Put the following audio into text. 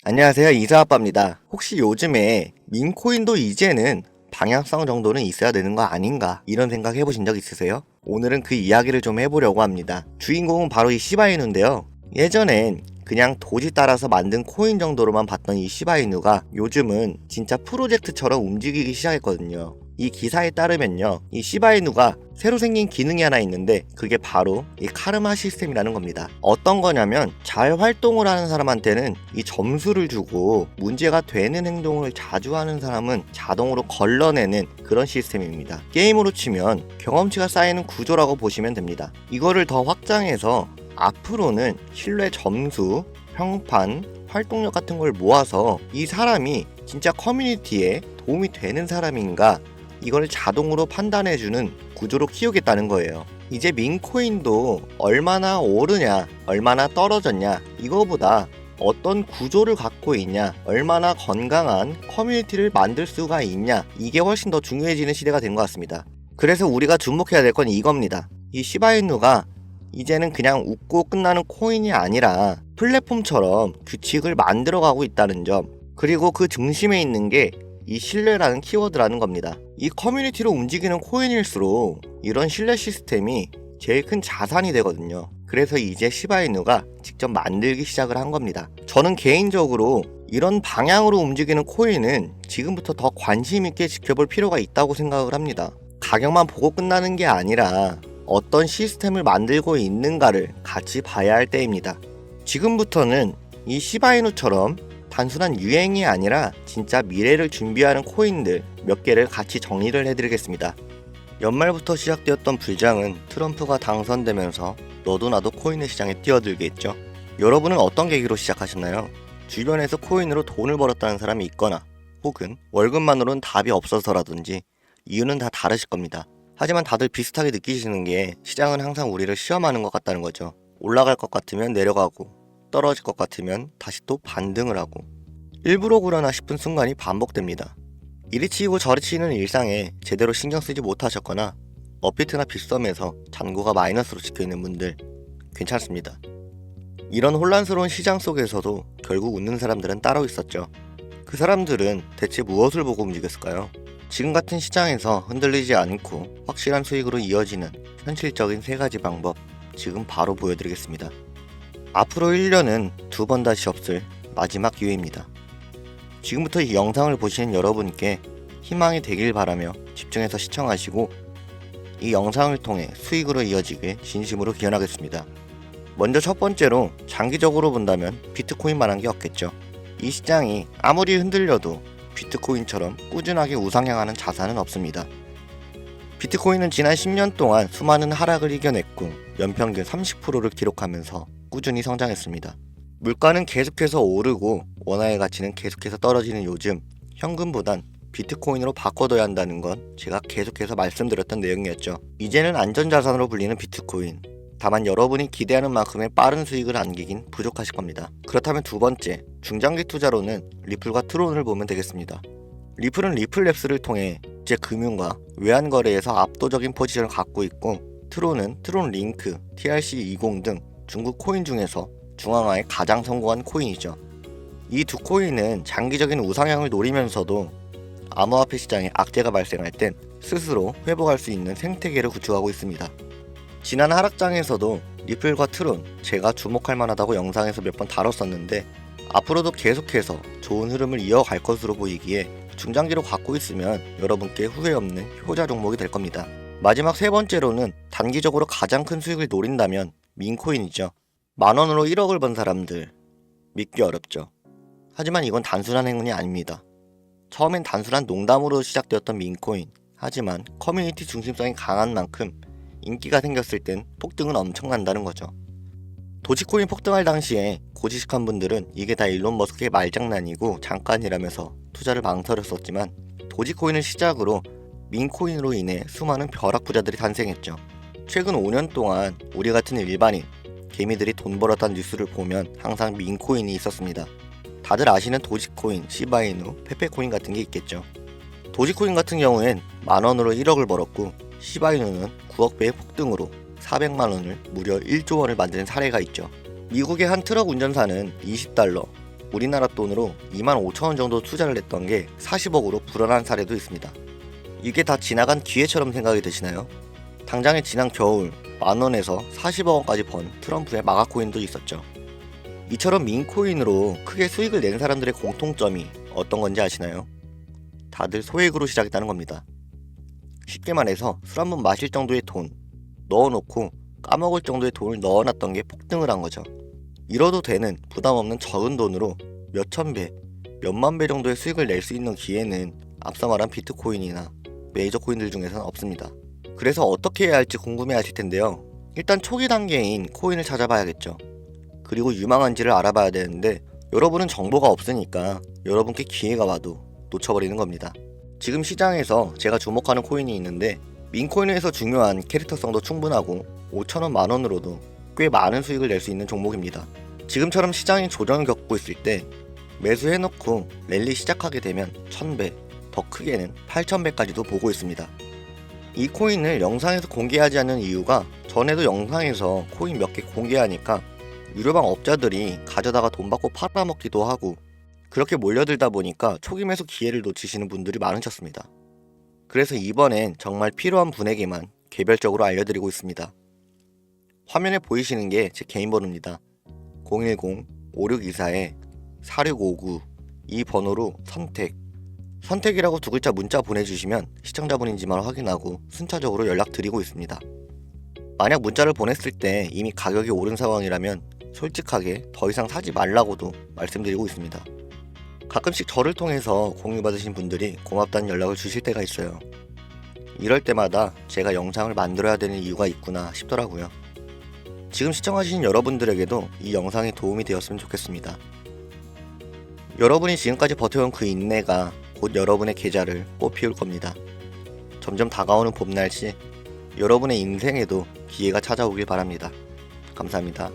안녕하세요, 이사아빠입니다. 혹시 요즘에 민코인도 이제는 방향성 정도는 있어야 되는 거 아닌가 이런 생각 해보신 적 있으세요? 오늘은 그 이야기를 좀 해보려고 합니다. 주인공은 바로 이 시바이누인데요. 예전엔 그냥 도지 따라서 만든 코인 정도로만 봤던 이 시바이누가 요즘은 진짜 프로젝트처럼 움직이기 시작했거든요. 이 기사에 따르면요, 이 시바이누가 새로 생긴 기능이 하나 있는데 그게 바로 이 카르마 시스템이라는 겁니다. 어떤 거냐면 잘 활동을 하는 사람한테는 이 점수를 주고 문제가 되는 행동을 자주 하는 사람은 자동으로 걸러내는 그런 시스템입니다. 게임으로 치면 경험치가 쌓이는 구조라고 보시면 됩니다. 이거를 더 확장해서 앞으로는 신뢰 점수, 평판, 활동력 같은 걸 모아서 이 사람이 진짜 커뮤니티에 도움이 되는 사람인가 이걸 자동으로 판단해주는 구조로 키우겠다는 거예요. 이제 민코인도 얼마나 오르냐, 얼마나 떨어졌냐, 이거보다 어떤 구조를 갖고 있냐, 얼마나 건강한 커뮤니티를 만들 수가 있냐, 이게 훨씬 더 중요해지는 시대가 된 것 같습니다. 그래서 우리가 주목해야 될 건 이겁니다. 이 시바이누가 이제는 그냥 웃고 끝나는 코인이 아니라 플랫폼처럼 규칙을 만들어가고 있다는 점, 그리고 그 중심에 있는 게 이 신뢰라는 키워드라는 겁니다. 이 커뮤니티로 움직이는 코인일수록 이런 신뢰 시스템이 제일 큰 자산이 되거든요. 그래서 이제 시바이누가 직접 만들기 시작을 한 겁니다. 저는 개인적으로 이런 방향으로 움직이는 코인은 지금부터 더 관심 있게 지켜볼 필요가 있다고 생각을 합니다. 가격만 보고 끝나는 게 아니라 어떤 시스템을 만들고 있는가를 같이 봐야 할 때입니다. 지금부터는 이 시바이누처럼 단순한 유행이 아니라 진짜 미래를 준비하는 코인들 몇 개를 같이 정리를 해드리겠습니다. 연말부터 시작되었던 불장은 트럼프가 당선되면서 너도 나도 코인의 시장에 뛰어들게 했죠. 여러분은 어떤 계기로 시작하셨나요? 주변에서 코인으로 돈을 벌었다는 사람이 있거나 혹은 월급만으로는 답이 없어서라든지 이유는 다 다르실 겁니다. 하지만 다들 비슷하게 느끼시는 게 시장은 항상 우리를 시험하는 것 같다는 거죠. 올라갈 것 같으면 내려가고 떨어질 것 같으면 다시 또 반등을 하고 일부러 그러나 싶은 순간이 반복됩니다. 이리 치이고 저리 치이는 일상에 제대로 신경 쓰지 못하셨거나 업비트나 빗썸에서 잔고가 마이너스로 찍혀있는 분들 괜찮습니다. 이런 혼란스러운 시장 속에서도 결국 웃는 사람들은 따로 있었죠. 그 사람들은 대체 무엇을 보고 움직였을까요? 지금 같은 시장에서 흔들리지 않고 확실한 수익으로 이어지는 현실적인 3가지 방법 지금 바로 보여드리겠습니다. 앞으로 1년은 2번 다시 없을 마지막 기회입니다. 지금부터 이 영상을 보시는 여러분께 희망이 되길 바라며 집중해서 시청하시고 이 영상을 통해 수익으로 이어지길 진심으로 기원하겠습니다. 먼저 첫 번째로 장기적으로 본다면 비트코인만한 게 없겠죠. 이 시장이 아무리 흔들려도 비트코인처럼 꾸준하게 우상향하는 자산은 없습니다. 비트코인은 지난 10년 동안 수많은 하락을 이겨냈고 연평균 30%를 기록하면서 꾸준히 성장했습니다. 물가는 계속해서 오르고 원화의 가치는 계속해서 떨어지는 요즘 현금보단 비트코인으로 바꿔둬야 한다는 건 제가 계속해서 말씀드렸던 내용이었죠. 이제는 안전자산으로 불리는 비트코인. 다만 여러분이 기대하는 만큼의 빠른 수익을 안기긴 부족하실 겁니다. 그렇다면 두 번째, 중장기 투자로는 리플과 트론을 보면 되겠습니다. 리플은 리플랩스를 통해 국제 금융과 외환 거래에서 압도적인 포지션을 갖고 있고 트론은 트론링크, TRC20 등 중국 코인 중에서 중앙화에 가장 성공한 코인이죠. 이 두 코인은 장기적인 우상향을 노리면서도 암호화폐 시장에 악재가 발생할 땐 스스로 회복할 수 있는 생태계를 구축하고 있습니다. 지난 하락장에서도 리플과 트론 제가 주목할 만하다고 영상에서 몇 번 다뤘었는데 앞으로도 계속해서 좋은 흐름을 이어갈 것으로 보이기에 중장기로 갖고 있으면 여러분께 후회 없는 효자 종목이 될 겁니다. 마지막 3번째로는 단기적으로 가장 큰 수익을 노린다면 민코인이죠. 만원으로 1억을 번 사람들 믿기 어렵죠. 하지만 이건 단순한 행운이 아닙니다. 처음엔 단순한 농담으로 시작되었던 민코인, 하지만 커뮤니티 중심성이 강한 만큼 인기가 생겼을 땐 폭등은 엄청난다는 거죠. 도지코인 폭등할 당시에 고지식한 분들은 이게 다 일론 머스크의 말장난이고 잠깐이라면서 투자를 망설였었지만 도지코인을 시작으로 민코인으로 인해 수많은 벼락부자들이 탄생했죠. 최근 5년 동안 우리 같은 일반인, 개미들이 돈 벌었다는 뉴스를 보면 항상 민코인이 있었습니다. 다들 아시는 도지코인, 시바이누, 페페코인 같은 게 있겠죠. 도지코인 같은 경우엔 만원으로 1억을 벌었고 시바이누는 9억 배의 폭등으로 400만원을 무려 1조 원을 만드는 사례가 있죠. 미국의 한 트럭 운전사는 $20, 우리나라 돈으로 25,000원 정도 투자를 했던 게 40억으로 불어난 사례도 있습니다. 이게 다 지나간 기회처럼 생각이 드시나요? 당장에 지난 겨울 만원에서 40억 원까지 번 트럼프의 마가코인도 있었죠. 이처럼 민코인으로 크게 수익을 낸 사람들의 공통점이 어떤 건지 아시나요? 다들 소액으로 시작했다는 겁니다. 쉽게 말해서 술 한 번 마실 정도의 돈 넣어놓고 까먹을 정도의 돈을 넣어놨던 게 폭등을 한 거죠. 잃어도 되는 부담 없는 적은 돈으로 몇천 배, 몇만 배 정도의 수익을 낼 수 있는 기회는 앞서 말한 비트코인이나 메이저 코인들 중에서는 없습니다. 그래서 어떻게 해야 할지 궁금해 하실 텐데요. 일단 초기 단계인 코인을 찾아봐야겠죠. 그리고 유망한지를 알아봐야 되는데 여러분은 정보가 없으니까 여러분께 기회가 와도 놓쳐버리는 겁니다. 지금 시장에서 제가 주목하는 코인이 있는데 민코인에서 중요한 캐릭터성도 충분하고 5,000원 만원으로도 꽤 많은 수익을 낼 수 있는 종목입니다. 지금처럼 시장이 조정을 겪고 있을 때 매수해놓고 랠리 시작하게 되면 1000배, 더 크게는 8000배까지도 보고 있습니다. 이 코인을 영상에서 공개하지 않는 이유가 전에도 영상에서 코인 몇 개 공개하니까 유료방 업자들이 가져다가 돈 받고 팔아먹기도 하고 그렇게 몰려들다 보니까 초기 매수 기회를 놓치시는 분들이 많으셨습니다. 그래서 이번엔 정말 필요한 분에게만 개별적으로 알려드리고 있습니다. 화면에 보이시는 게 제 개인 번호입니다. 010-5624-4659 이 번호로 선택이라고 두 글자 문자 보내주시면 시청자분인지만 확인하고 순차적으로 연락드리고 있습니다. 만약 문자를 보냈을 때 이미 가격이 오른 상황이라면 솔직하게 더 이상 사지 말라고도 말씀드리고 있습니다. 가끔씩 저를 통해서 공유받으신 분들이 고맙다는 연락을 주실 때가 있어요. 이럴 때마다 제가 영상을 만들어야 되는 이유가 있구나 싶더라고요. 지금 시청하신 여러분들에게도 이 영상이 도움이 되었으면 좋겠습니다. 여러분이 지금까지 버텨온 그 인내가 곧 여러분의 계좌를 꽃피울 겁니다. 점점 다가오는 봄날씨, 여러분의 인생에도 기회가 찾아오길 바랍니다. 감사합니다.